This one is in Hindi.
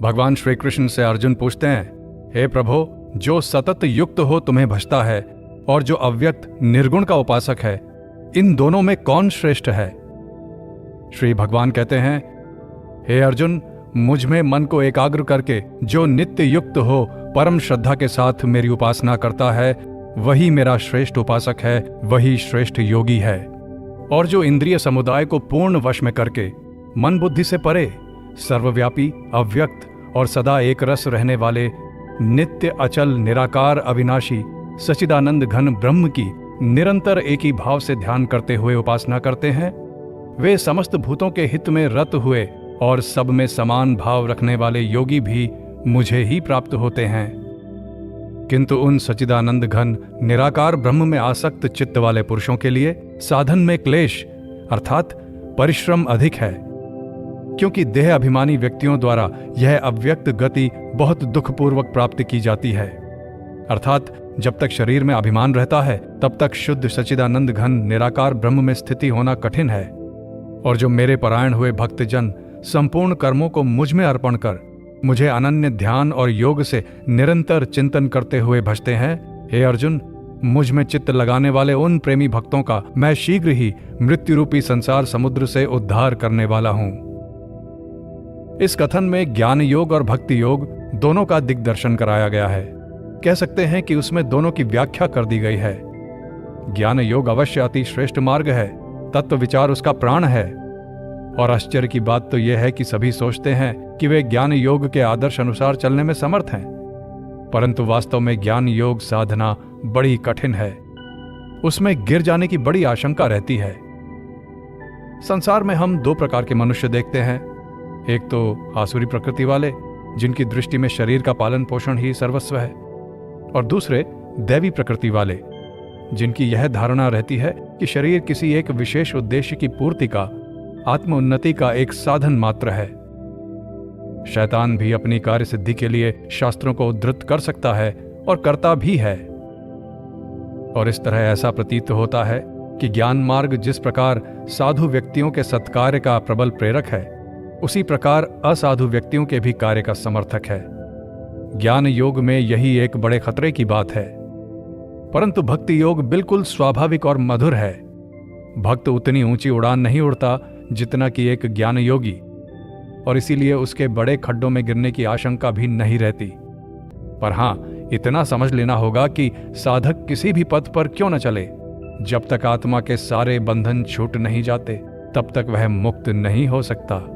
भगवान श्री कृष्ण से अर्जुन पूछते हैं, हे प्रभु, जो सतत युक्त हो तुम्हें भजता है और जो अव्यक्त निर्गुण का उपासक है, इन दोनों में कौन श्रेष्ठ है? श्री भगवान कहते हैं, हे अर्जुन, मुझ में मन को एकाग्र करके जो नित्य युक्त हो परम श्रद्धा के साथ मेरी उपासना करता है, वही मेरा श्रेष्ठ उपासक है, वही श्रेष्ठ योगी है। और जो इंद्रिय समुदाय को पूर्ण वश में करके मन बुद्धि से परे सर्वव्यापी, अव्यक्त और सदा एक रस रहने वाले नित्य अचल निराकार अविनाशी सच्चिदानंद घन ब्रह्म की निरंतर एक ही भाव से ध्यान करते हुए उपासना करते हैं, वे समस्त भूतों के हित में रत हुए और सब में समान भाव रखने वाले योगी भी मुझे ही प्राप्त होते हैं। किंतु उन सच्चिदानंद घन निराकार ब्रह्म में आसक्त चित्त वाले पुरुषों के लिए साधन में क्लेश अर्थात परिश्रम अधिक है, क्योंकि देह अभिमानी व्यक्तियों द्वारा यह अव्यक्त गति बहुत दुखपूर्वक प्राप्त की जाती है। अर्थात जब तक शरीर में अभिमान रहता है तब तक शुद्ध सच्चिदानंद घन निराकार ब्रह्म में स्थिति होना कठिन है। और जो मेरे परायण हुए भक्तजन संपूर्ण कर्मों को मुझ में अर्पण कर मुझे अनन्य ध्यान और योग से निरंतर चिंतन करते हुए भजते हैं, हे अर्जुन, मुझ में चित्त लगाने वाले उन प्रेमी भक्तों का मैं शीघ्र ही मृत्यु रूपी संसार समुद्र से उद्धार करने वाला हूं। इस कथन में ज्ञान योग और भक्ति योग दोनों का दिग्दर्शन कराया गया है। कह सकते हैं कि उसमें दोनों की व्याख्या कर दी गई है। ज्ञान योग अवश्य अति श्रेष्ठ मार्ग है, तत्व विचार उसका प्राण है। और आश्चर्य की बात तो यह है कि सभी सोचते हैं कि वे ज्ञान योग के आदर्श अनुसार चलने में समर्थ हैं, परंतु वास्तव में ज्ञान योग साधना बड़ी कठिन है। उसमें गिर जाने की बड़ी आशंका रहती है। संसार में हम दो प्रकार के मनुष्य देखते हैं, एक तो आसुरी प्रकृति वाले जिनकी दृष्टि में शरीर का पालन पोषण ही सर्वस्व है, और दूसरे दैवी प्रकृति वाले जिनकी यह धारणा रहती है कि शरीर किसी एक विशेष उद्देश्य की पूर्ति का, आत्म उन्नति का एक साधन मात्र है। शैतान भी अपनी कार्य सिद्धि के लिए शास्त्रों को उद्धृत कर सकता है और करता भी है। और इस तरह ऐसा प्रतीत होता है कि ज्ञान मार्ग जिस प्रकार साधु व्यक्तियों के सत्कार्य का प्रबल प्रेरक है, उसी प्रकार असाधु व्यक्तियों के भी कार्य का समर्थक है। ज्ञान योग में यही एक बड़े खतरे की बात है। परंतु भक्ति योग बिल्कुल स्वाभाविक और मधुर है। भक्त उतनी ऊंची उड़ान नहीं उड़ता जितना कि एक ज्ञान योगी, और इसीलिए उसके बड़े खड्डों में गिरने की आशंका भी नहीं रहती। पर हां, इतना समझ लेना होगा कि साधक किसी भी पथ पर क्यों न चले, जब तक आत्मा के सारे बंधन छूट नहीं जाते तब तक वह मुक्त नहीं हो सकता।